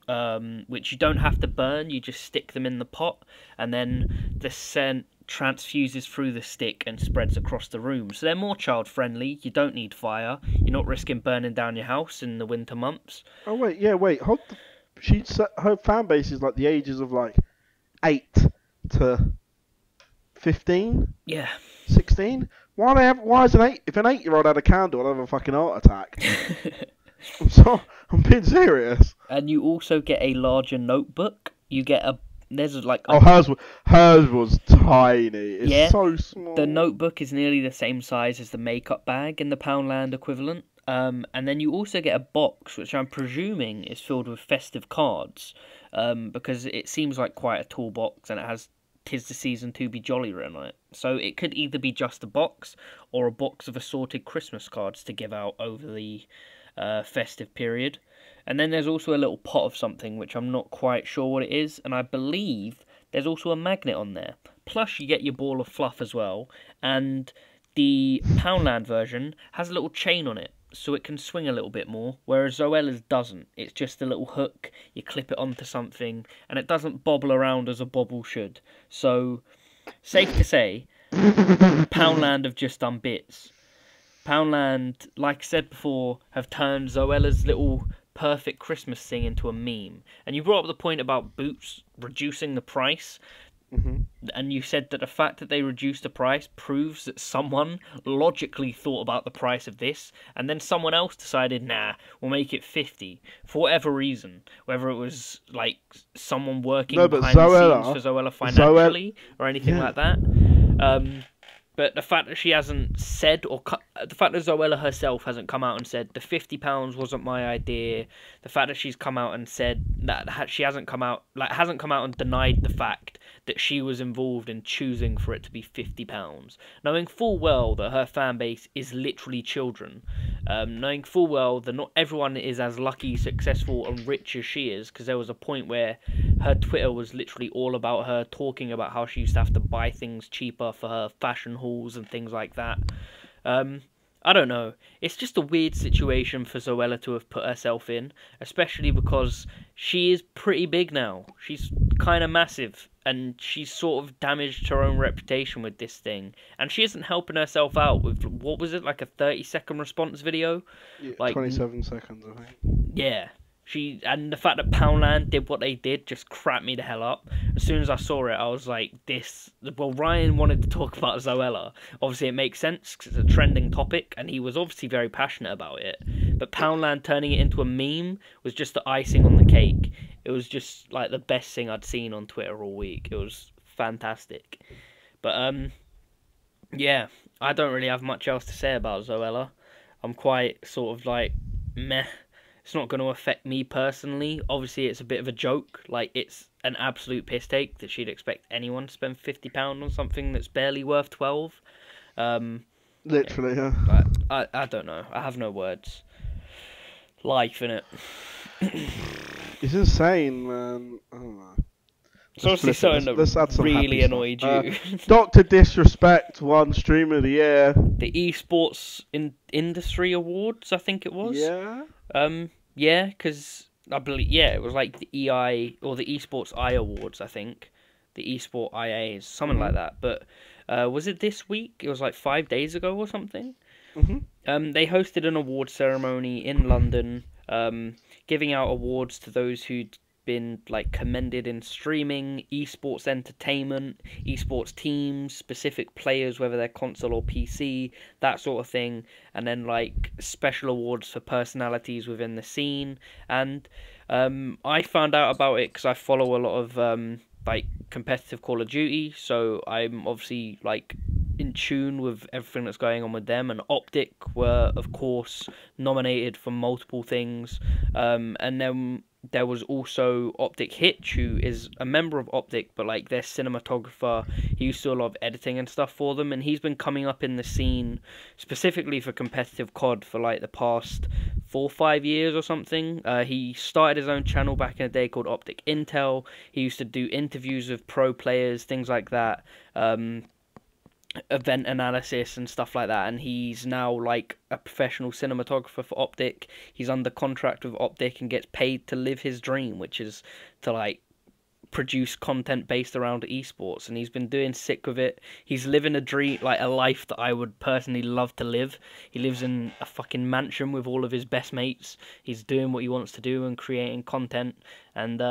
Speaker 1: which you don't have to burn. You just stick them in the pot, and then the scent transfuses through the stick and spreads across the room. So they're more child friendly. You don't need fire. You're not risking burning down your house in the winter months.
Speaker 2: Oh wait, yeah, wait. Hold. Her fan base is like the ages of like 8 to 15,
Speaker 1: Yeah.
Speaker 2: 16. Why is if an 8-year-old had a candle, I'd have a fucking heart attack. I'm being serious.
Speaker 1: And you also get a larger notebook. You get there's like a,
Speaker 2: Oh, hers was tiny. It's
Speaker 1: Yeah,
Speaker 2: so small.
Speaker 1: the notebook is nearly the same size as the makeup bag in the Poundland equivalent. And then you also get a box, which I'm presuming is filled with festive cards, because it seems like quite a tall box, and it has "'Tis the season to be jolly" written on it. So it could either be just a box or a box of assorted Christmas cards to give out over the festive period. And then there's also a little pot of something, which I'm not quite sure what it is, and I believe there's also a magnet on there. Plus, you get your ball of fluff as well, and the Poundland version has a little chain on it, so it can swing a little bit more, whereas Zoella's doesn't. It's just a little hook, you clip it onto something, and it doesn't bobble around as a bobble should. So, safe to say, Poundland have just done bits. Poundland, like I said before, have turned Zoella's little perfect Christmas thing into a meme. And you brought up the point about Boots reducing the price.
Speaker 2: Mm-hmm.
Speaker 1: And you said that the fact that they reduced the price proves that someone logically thought about the price of this, and then someone else decided, nah, we'll make it 50 for whatever reason. Whether it was like someone working behind the scenes for Zoella financially or anything like that. But the fact that she hasn't said, the fact that Zoella herself hasn't come out and said the £50 wasn't my idea, the fact that she's come out and said that she hasn't come out and denied the fact that she was involved in choosing for it to be £50, knowing full well that her fan base is literally children, knowing full well that not everyone is as lucky, successful, and rich as she is, because there was a point where her Twitter was literally all about her talking about how she used to have to buy things cheaper for her fashion hauls and things like that. I don't know. It's just a weird situation for Zoella to have put herself in, especially because she is pretty big now. She's kind of massive, and she's sort of damaged her own reputation with this thing. And she isn't helping herself out with, what was it, like a 30-second response video?
Speaker 2: Yeah,
Speaker 1: like
Speaker 2: 27 seconds, I think.
Speaker 1: Yeah. And the fact that Poundland did what they did just cracked me the hell up. As soon as I saw it, I was like, this. Well, Ryan wanted to talk about Zoella. Obviously, it makes sense because it's a trending topic, and he was obviously very passionate about it. But Poundland turning it into a meme was just the icing on the cake. It was just like the best thing I'd seen on Twitter all week. It was fantastic. But yeah, I don't really have much else to say about Zoella. I'm quite sort of like meh. It's not going to affect me personally. Obviously, it's a bit of a joke. Like, it's an absolute piss take that she'd expect anyone to spend £50 on something that's barely worth 12. Um,
Speaker 2: Literally, yeah.
Speaker 1: I don't know. I have no words. Life, innit?
Speaker 2: It's insane, man. I don't know.
Speaker 1: It's obviously something
Speaker 2: Let's add
Speaker 1: that
Speaker 2: some
Speaker 1: really
Speaker 2: happy
Speaker 1: annoyed
Speaker 2: stuff.
Speaker 1: you.
Speaker 2: Dr. Disrespect won Streamer of the Year.
Speaker 1: The esports industry awards, I think it was.
Speaker 2: Yeah.
Speaker 1: Yeah, because I believe it was like the EI or the Esports I Awards, I think, the Esport IAs, something like that. But was it this week? It was like 5 days ago or something. They hosted an award ceremony in London, giving out awards to those who'd been like commended in streaming, esports entertainment, esports teams, specific players, whether they're console or PC, that sort of thing, and then like special awards for personalities within the scene. And I found out about it because I follow a lot of like competitive Call of Duty, so I'm obviously like in tune with everything that's going on with them. And Optic were of course nominated for multiple things, and then there was also Optic Hitch, who is a member of Optic, but like their cinematographer. He used to do a lot of editing and stuff for them, and he's been coming up in the scene specifically for competitive COD for like the past 4 or 5 years or something. He started his own channel back in the day called Optic Intel. He used to do interviews with pro players, things like that. Event analysis and stuff like that, and he's now like a professional cinematographer for Optic. He's under contract with Optic and gets paid to live his dream, which is to like produce content based around esports, and he's been doing sick with it. He's living a dream, like a life that I would personally love to live. He lives in a fucking mansion with all of his best mates. He's doing what he wants to do and creating content, and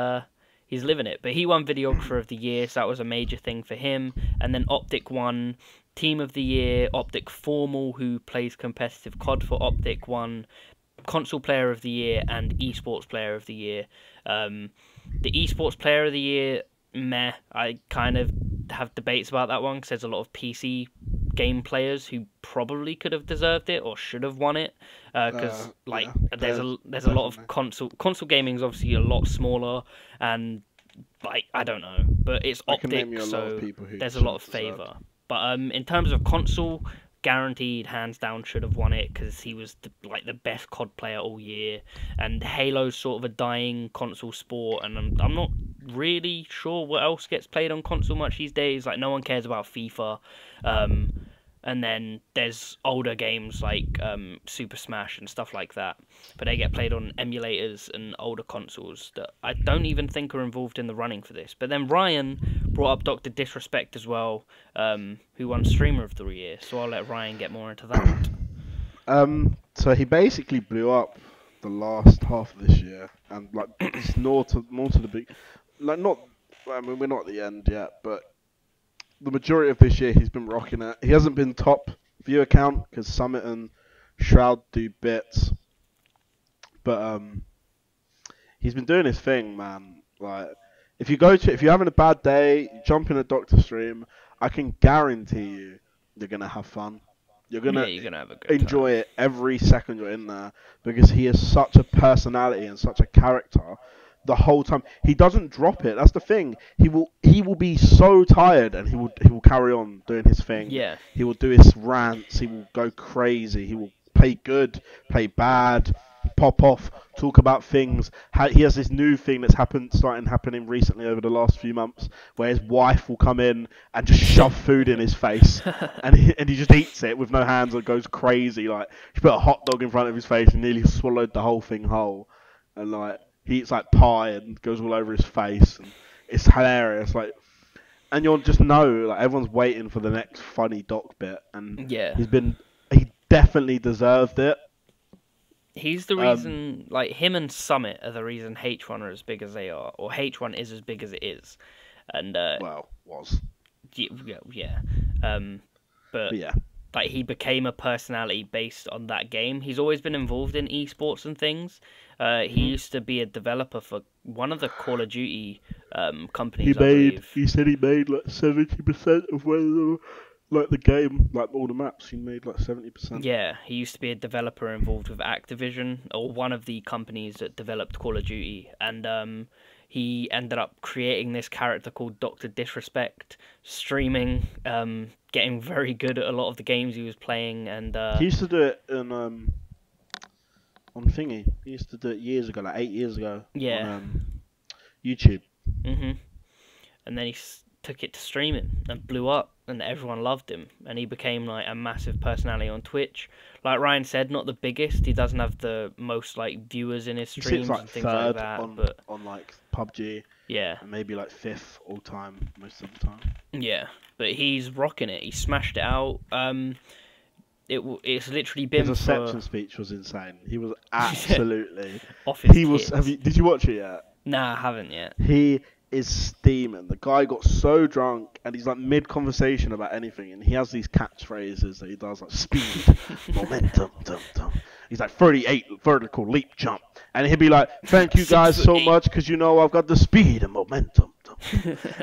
Speaker 1: he's living it. But he won Videographer of the Year, so that was a major thing for him. And then Optic won Team of the Year. Optic Formal, who plays competitive COD for Optic, won Console Player of the Year and Esports Player of the Year. The Esports Player of the Year, meh. I kind of have debates about that one because there's a lot of PC game players who probably could have deserved it or should have won it. Because there's a lot of console gaming is obviously a lot smaller, and like I don't know, but it's Optic, so there's a lot of favour. But in terms of console, guaranteed, hands down, should have won it because he was the best COD player all year. And Halo's sort of a dying console sport, and I'm not really sure what else gets played on console much these days. Like, no one cares about FIFA. And then there's older games like Super Smash and stuff like that, but they get played on emulators and older consoles that I don't even think are involved in the running for this. But then Ryan brought up Dr. Disrespect as well, who won Streamer of the Year, so I'll let Ryan get more into that.
Speaker 2: So he basically blew up the last half of this year, and like it's more to the big, like not. I mean, we're not at the end yet, but the majority of this year he's been rocking it. He hasn't been top viewer count because Summit and Shroud do bits, but he's been doing his thing, man. Like if you're having a bad day, you jump in a Doctor stream, I can guarantee you're gonna have fun. You're gonna
Speaker 1: have a good
Speaker 2: enjoy
Speaker 1: time.
Speaker 2: it every second you're in there because he is such a personality and such a character. The whole time he doesn't drop it. That's the thing. He will be so tired and he will carry on doing his thing.
Speaker 1: Yeah.
Speaker 2: He will do his rants. He will go crazy. He will play good, play bad, pop off, talk about things. He has this new thing that's happening recently over the last few months, where his wife will come in and just shove food in his face, and he just eats it with no hands and goes crazy. Like she put a hot dog in front of his face and nearly swallowed the whole thing whole, and like. He eats like pie and goes all over his face, and it's hilarious. Like, and you'll just know like everyone's waiting for the next funny doc bit, and
Speaker 1: Yeah.
Speaker 2: he definitely deserved it.
Speaker 1: He's the
Speaker 2: Um,
Speaker 1: reason, like him and Summit are the reason H1 are as big as they are, or H1 is as big as it is, and
Speaker 2: well, was,
Speaker 1: yeah, yeah. Um, but
Speaker 2: but yeah,
Speaker 1: like he became a personality based on that game. He's always been involved in esports and things. He
Speaker 2: hmm
Speaker 1: used to be a developer for one of the Call of Duty
Speaker 2: he
Speaker 1: companies, I
Speaker 2: made.
Speaker 1: believe.
Speaker 2: He said he made like 70% of whether like the game, like all the maps. He made like 70%.
Speaker 1: Yeah, he used to be a developer involved with Activision, or one of the companies that developed Call of Duty, and he ended up creating this character called Doctor Disrespect, streaming, getting very good at a lot of the games he was playing, and
Speaker 2: He used to do it on thingy. He used to do it years ago, like 8 years ago, on
Speaker 1: yeah,
Speaker 2: YouTube.
Speaker 1: hmm and then took it to streaming and blew up, and everyone loved him, and he became like a massive personality on Twitch. Like Ryan said, not the biggest. He doesn't have the most like viewers in his
Speaker 2: He sits
Speaker 1: streams
Speaker 2: like
Speaker 1: and things like
Speaker 2: third
Speaker 1: that,
Speaker 2: on
Speaker 1: but
Speaker 2: like PUBG,
Speaker 1: yeah.
Speaker 2: and maybe like fifth all time most of the time.
Speaker 1: Yeah, but he's rocking it. He smashed it out. It's literally
Speaker 2: His
Speaker 1: been for
Speaker 2: reception speech was insane. He was absolutely.
Speaker 1: off his
Speaker 2: He was.
Speaker 1: tits.
Speaker 2: Did you watch it yet?
Speaker 1: Nah, I haven't yet.
Speaker 2: He is steaming. The guy got so drunk, and he's like mid conversation about anything, and he has these catchphrases that he does like speed, momentum, dum dum. He's like 38 vertical leap jump, and he'll be like, "Thank you guys so
Speaker 1: 6'8".
Speaker 2: much, because you know I've got the speed and momentum."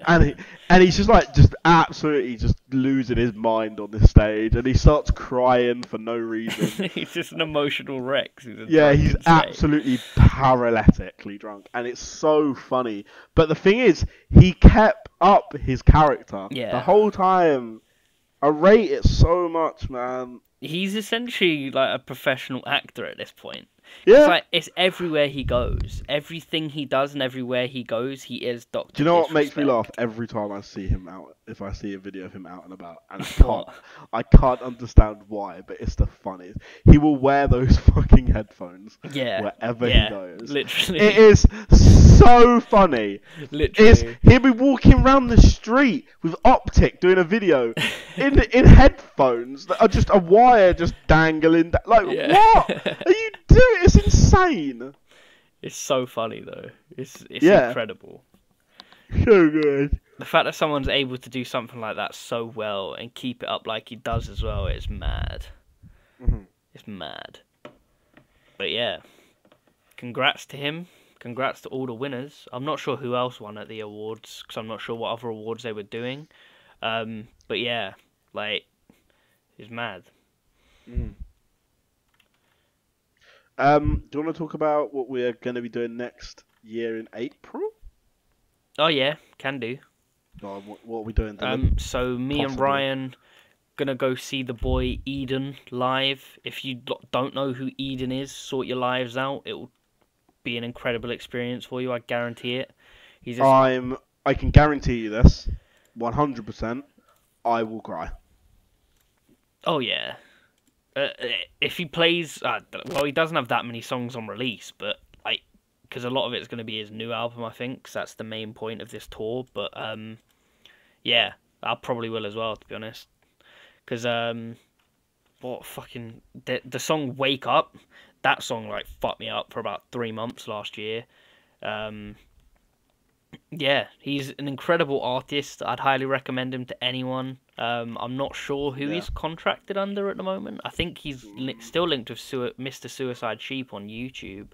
Speaker 2: And he's just like absolutely just losing his mind on this stage, and he starts crying for no reason.
Speaker 1: He's just an emotional wreck. He's a
Speaker 2: Yeah, he's
Speaker 1: drunken state.
Speaker 2: absolutely paralytically drunk, and it's so funny. But the thing is, he kept up his character
Speaker 1: Yeah.
Speaker 2: the whole time. I rate it so much, man.
Speaker 1: He's essentially like a professional actor at this point.
Speaker 2: Yeah.
Speaker 1: It's like it's everywhere he goes. Everything he does and everywhere he goes, he is Doctor
Speaker 2: Do you know what makes me laugh
Speaker 1: Disrespect.
Speaker 2: every time I see him out? If I see a video of him out and about, and
Speaker 1: What?
Speaker 2: I can't understand why, but it's the funniest. He will wear those fucking headphones
Speaker 1: Yeah.
Speaker 2: wherever
Speaker 1: Yeah.
Speaker 2: he goes.
Speaker 1: Literally.
Speaker 2: It is so funny.
Speaker 1: Literally.
Speaker 2: He'll be walking around the street with Optic doing a video in headphones that are just a wire just dangling. Like
Speaker 1: Yeah.
Speaker 2: what are you doing? It's insane.
Speaker 1: It's so funny though. It's
Speaker 2: Yeah.
Speaker 1: incredible.
Speaker 2: So good.
Speaker 1: The fact that someone's able to do something like that so well and keep it up like he does as well is mad.
Speaker 2: Mhm.
Speaker 1: It's mad. But yeah, congrats to him. Congrats to all the winners. I'm not sure who else won at the awards because I'm not sure what other awards they were doing. But yeah, like, it's mad.
Speaker 2: Mhm. Do you want to talk about what we're going to be doing next year in April?
Speaker 1: Oh yeah, can do.
Speaker 2: Or what are we doing? Dylan?
Speaker 1: So me and
Speaker 2: Possibly.
Speaker 1: Ryan gonna go see the boy Eden live. If you don't know who Eden is, sort your lives out. It will be an incredible experience for you. I guarantee it. He's just,
Speaker 2: I can guarantee you this, 100%. I will cry.
Speaker 1: oh yeah. If he plays, well, he doesn't have that many songs on release, but like, because a lot of it's going to be his new album, I think. 'Cause that's the main point of this tour. But yeah, I probably will as well, to be honest. Because what fucking the song "Wake Up," that song like fucked me up for about 3 months last year. Yeah, he's an incredible artist. I'd highly recommend him to anyone. I'm not sure who
Speaker 2: Yeah.
Speaker 1: he's contracted under at the moment. I think he's still linked with Mr. Suicide Sheep on YouTube.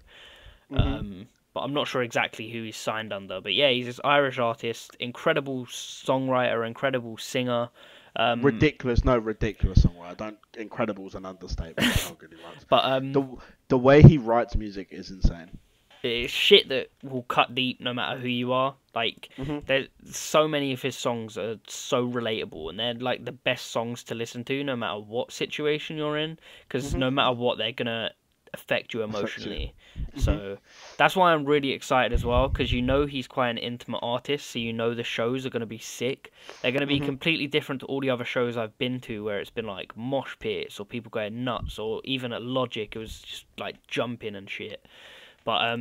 Speaker 1: But I'm not sure exactly who he's signed under. But yeah, he's this Irish artist, incredible songwriter, incredible singer.
Speaker 2: Ridiculous songwriter. Don't. Incredible's an understatement. How good he writes.
Speaker 1: But
Speaker 2: The way he writes music is insane.
Speaker 1: it's shit that will cut deep no matter who you are. Like, there's so many of his songs are so relatable, and they're like the best songs to listen to no matter what situation you're in, because no matter what, they're gonna affect you emotionally. So that's why I'm really excited as well, because you know he's quite an intimate artist, so you know the shows are gonna be sick. They're gonna be completely different to all the other shows I've been to, where it's been like mosh pits or people going nuts, or even at Logic it was just like jumping and shit. But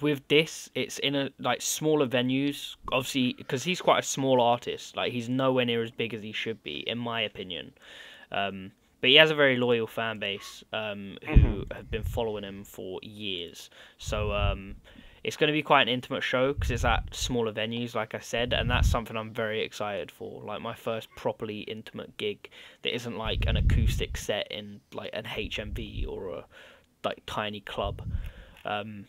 Speaker 1: with this, it's in a like smaller venues, obviously, because he's quite a small artist. Like, he's nowhere near as big as he should be, in my opinion. But but he has a very loyal fan base
Speaker 2: Hmm.
Speaker 1: who have been following him for years. So it's going to be quite an intimate show because it's at smaller venues, like I said, and that's something I'm very excited for. Like my first properly intimate gig that isn't like an acoustic set in like an HMV or a like tiny club. Um,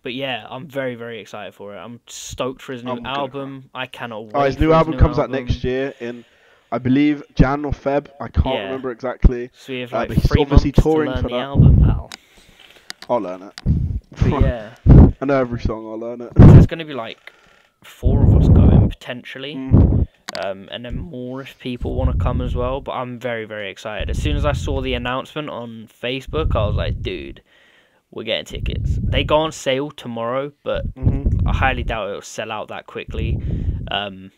Speaker 1: but yeah, I'm very very excited for it. I'm stoked for his new
Speaker 2: I'm gonna cry.
Speaker 1: album. I cannot
Speaker 2: Oh, his
Speaker 1: wait
Speaker 2: new
Speaker 1: for his
Speaker 2: album
Speaker 1: new
Speaker 2: comes out next
Speaker 1: album.
Speaker 2: year in, I believe, Jan or Feb. I can't
Speaker 1: Yeah,
Speaker 2: remember exactly.
Speaker 1: so we have like
Speaker 2: But he's
Speaker 1: 3 months
Speaker 2: obviously
Speaker 1: to
Speaker 2: touring
Speaker 1: learn
Speaker 2: for
Speaker 1: the
Speaker 2: that.
Speaker 1: album, pal.
Speaker 2: I'll learn it.
Speaker 1: But yeah,
Speaker 2: I know every song. I'll learn it.
Speaker 1: so there's going to be like 4 of us going potentially.
Speaker 2: Mm.
Speaker 1: And then more if people want to come as well. But I'm very, very excited. As soon as I saw the announcement on Facebook, I was like, dude, we're getting tickets. They go on sale tomorrow, but
Speaker 2: Hmm.
Speaker 1: I highly doubt it'll sell out that quickly. Um,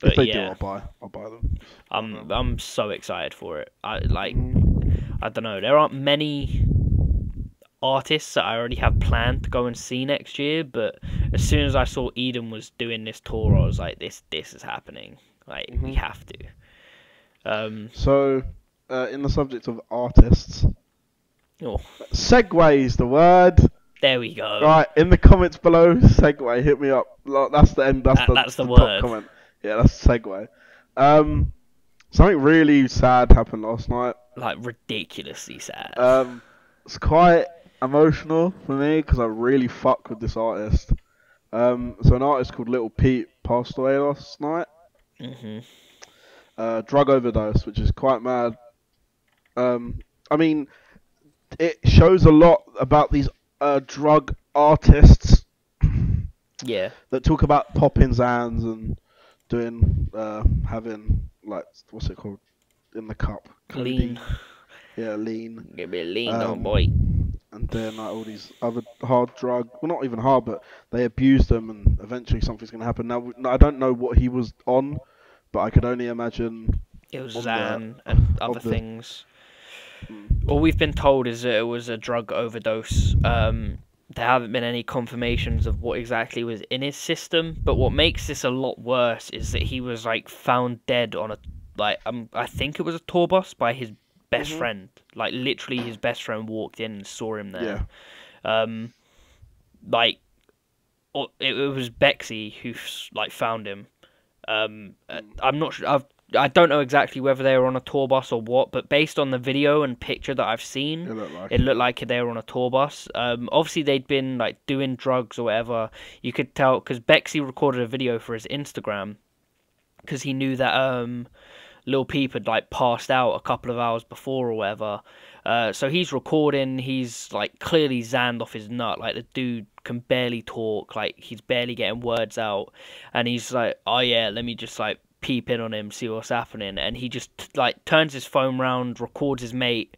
Speaker 2: If
Speaker 1: but
Speaker 2: they do,
Speaker 1: yeah,
Speaker 2: I'll buy them. I'll
Speaker 1: I'm so excited for it. I don't know. There aren't many artists that I already have planned to go and see next year, but as soon as I saw Eden was doing this tour, I was like, this is happening. Like we
Speaker 2: Hmm.
Speaker 1: have to.
Speaker 2: So, in the subject of artists,
Speaker 1: Oh,
Speaker 2: segue is the word.
Speaker 1: there we go.
Speaker 2: Right, in the comments below, segue, hit me up. That's the end.
Speaker 1: That's the
Speaker 2: the top
Speaker 1: word.
Speaker 2: comment. Yeah, that's segue. Something really sad happened last night.
Speaker 1: Like ridiculously sad.
Speaker 2: It's quite emotional for me because I really fuck with this artist. So an artist called Lil Peep passed away last night.
Speaker 1: Mhm.
Speaker 2: Drug overdose, which is quite mad. I mean, it shows a lot about these drug artists
Speaker 1: Yeah.
Speaker 2: that talk about popping Zans and doing having like what's it called in the cup,
Speaker 1: Lean.
Speaker 2: codeine. Yeah, lean.
Speaker 1: Give me a lean, don't boy.
Speaker 2: And then like all these other hard drug, well not even hard, but they abuse them, and eventually something's gonna happen. Now I don't know what he was on, but I could only imagine
Speaker 1: It was
Speaker 2: on the
Speaker 1: Zan and other
Speaker 2: of the.
Speaker 1: things.
Speaker 2: Mm.
Speaker 1: All we've been told is that it was a drug overdose. There haven't been any confirmations of what exactly was in his system, but what makes this a lot worse is that he was like found dead on a I think it was a tour bus by his best
Speaker 2: Mhm.
Speaker 1: friend. Like literally, his best friend walked in and saw him there.
Speaker 2: Yeah.
Speaker 1: Like it was Bexy who like found him. I'm not sure. I don't know exactly whether they were on a tour bus or what, but based on the video and picture that I've seen,
Speaker 2: It looked like
Speaker 1: it looked like they were on a tour bus. Obviously they'd been like doing drugs or whatever. You could tell because Bexy recorded a video for his Instagram because he knew that Lil Peep had like passed out a couple of hours before or whatever. So he's recording. He's like clearly zanned off his nut. Like the dude can barely talk. Like he's barely getting words out, and he's like, "Oh yeah, let me just like peep in on him, see what's happening." And he just like turns his phone round, records his mate.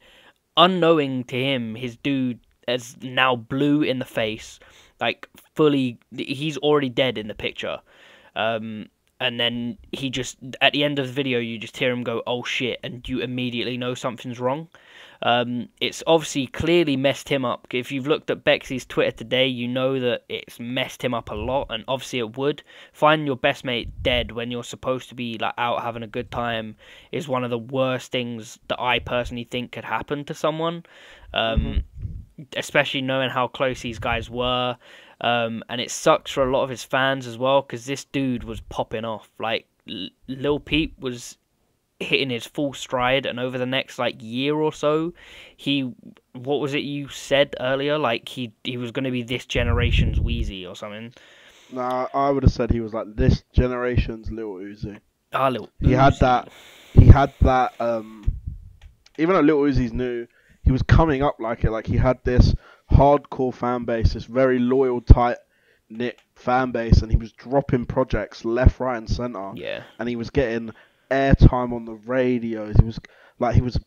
Speaker 1: Unknowing to him, his dude is now blue in the face, like fully. He's already dead in the picture. And then he just at the end of the video you just hear him go oh shit and you immediately know something's wrong. It's obviously clearly messed him up. If you've looked at Bexy's Twitter today, you know that it's messed him up a lot, and obviously it would. Finding your best mate dead when you're supposed to be like out having a good time is one of the worst things that I personally think could happen to someone.
Speaker 2: Mhm.
Speaker 1: Especially knowing how close these guys were. And it sucks for a lot of his fans as well because this dude was popping off. Like Lil Peep was hitting his full stride, and over the next like year or so, what was it you said earlier? Like he was going to be this generation's Wheezy or something.
Speaker 2: Nah, I would have said he was like this generation's Lil Uzi.
Speaker 1: Ah, Lil
Speaker 2: He had
Speaker 1: Uzi.
Speaker 2: that. He had that. Even though Lil Uzi's new, he was coming up like it. Like he had this hardcore fan base, this very loyal, tight knit fan base, and he was dropping projects left, right, and center,
Speaker 1: Yeah.
Speaker 2: and he was getting airtime on the radios.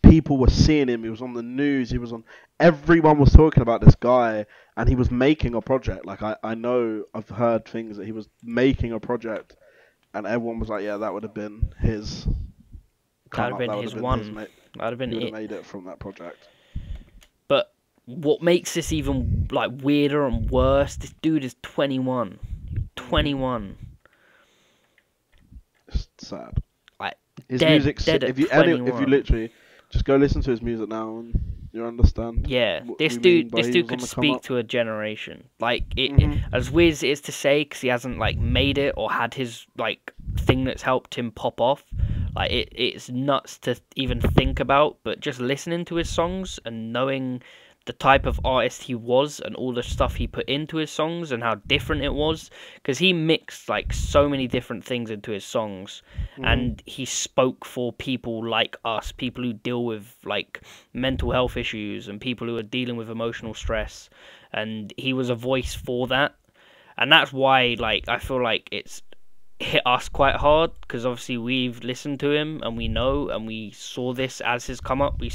Speaker 2: People were seeing him. He was on the news. He was on. Everyone was talking about this guy, and he was making a project. Like I know I've heard things that he was making a project, and everyone was like, yeah, that would have been his
Speaker 1: That'd
Speaker 2: come
Speaker 1: have
Speaker 2: up.
Speaker 1: been
Speaker 2: That would
Speaker 1: his
Speaker 2: have been his
Speaker 1: one.
Speaker 2: mate.
Speaker 1: That'd have been
Speaker 2: He would have
Speaker 1: it.
Speaker 2: made it from that project.
Speaker 1: But what makes this even like weirder and worse? This dude is 21. 21.
Speaker 2: It's sad.
Speaker 1: Like
Speaker 2: His
Speaker 1: dead,
Speaker 2: music.
Speaker 1: dead
Speaker 2: If
Speaker 1: at
Speaker 2: you
Speaker 1: 21.
Speaker 2: literally Just go listen to his music now, and you understand
Speaker 1: Yeah,
Speaker 2: what
Speaker 1: this
Speaker 2: we mean
Speaker 1: dude,
Speaker 2: by
Speaker 1: this
Speaker 2: he
Speaker 1: dude
Speaker 2: was on
Speaker 1: could
Speaker 2: the come
Speaker 1: speak
Speaker 2: up.
Speaker 1: to a generation. Like
Speaker 2: Mhm.
Speaker 1: as weird as it is to say, because he hasn't like made it or had his like thing that's helped him pop off. Like it's nuts to even think about. But just listening to his songs and knowing the type of artist he was and all the stuff he put into his songs and how different it was, because he mixed like so many different things into his songs,
Speaker 2: Mhm.
Speaker 1: and he spoke for people like us, people who deal with like mental health issues and people who are dealing with emotional stress, and he was a voice for that. And that's why like I feel like it's hit us quite hard, because obviously we've listened to him and we know and we saw this as his come up. We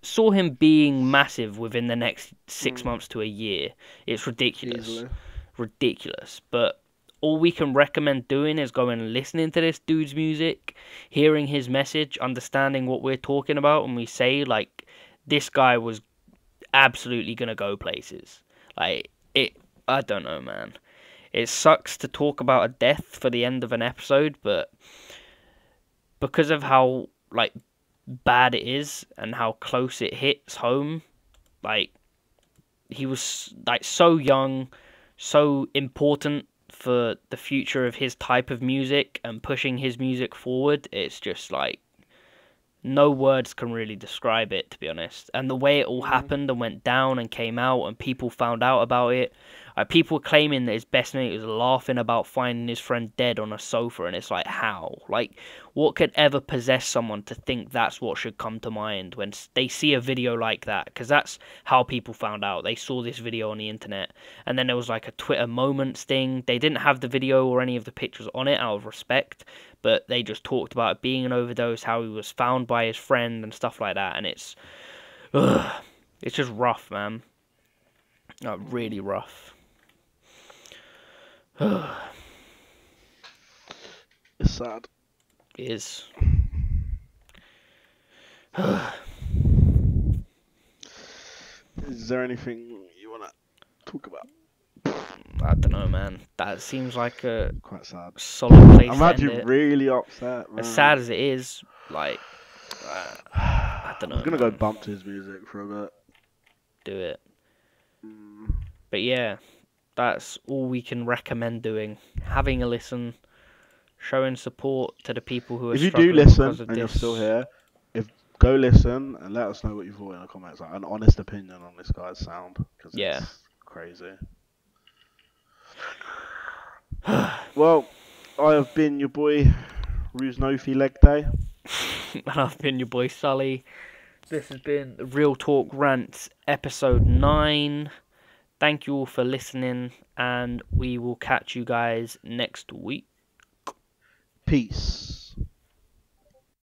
Speaker 1: saw him being massive within the next 6 months to a year. It's ridiculous,
Speaker 2: Easily.
Speaker 1: ridiculous. But all we can recommend doing is going and listening to this dude's music, hearing his message, understanding what we're talking about when we say like this guy was absolutely gonna go places. Like it, I don't know, man. It sucks to talk about a death for the end of an episode, but because of how like bad it is and how close it hits home, like he was like so young, so important for the future of his type of music and pushing his music forward. It's just like no words can really describe it, to be honest. And the way it all
Speaker 2: Mhm.
Speaker 1: happened and went down and came out and people found out about it. People were claiming that his best mate was laughing about finding his friend dead on a sofa, and it's like, how? Like, what could ever possess someone to think that's what should come to mind when they see a video like that? Because that's how people found out. They saw this video on the internet, and then there was like a Twitter Moments thing. They didn't have the video or any of the pictures on it out of respect, but they just talked about it being an overdose, how he was found by his friend and stuff like that, and ugh, it's just rough, man. Really rough. It
Speaker 2: It's sad.
Speaker 1: is.
Speaker 2: Is there anything you wanna talk about?
Speaker 1: I don't know, man. That seems like a
Speaker 2: Quite sad.
Speaker 1: solid place
Speaker 2: I'm
Speaker 1: to end
Speaker 2: actually
Speaker 1: it.
Speaker 2: really upset,
Speaker 1: As
Speaker 2: man.
Speaker 1: sad as it is, like, I don't
Speaker 2: I was
Speaker 1: know,
Speaker 2: gonna go
Speaker 1: man.
Speaker 2: bump to his music for a bit.
Speaker 1: Do it.
Speaker 2: Mm.
Speaker 1: But yeah, that's all we can recommend doing. Having a listen, showing support to the people who are
Speaker 2: If you do
Speaker 1: struggling because
Speaker 2: listen
Speaker 1: of
Speaker 2: and you're still
Speaker 1: this.
Speaker 2: here, if go listen and let us know what you thought in the comments. Like an honest opinion on this guy's sound, because
Speaker 1: Yeah.
Speaker 2: it's crazy. Well, I have been your boy Ruznofi Leg Day.
Speaker 1: And I've been your boy Sully. This has been Real Talk Rants episode 9. Thank you all for listening, and we will catch you guys next week.
Speaker 2: Peace.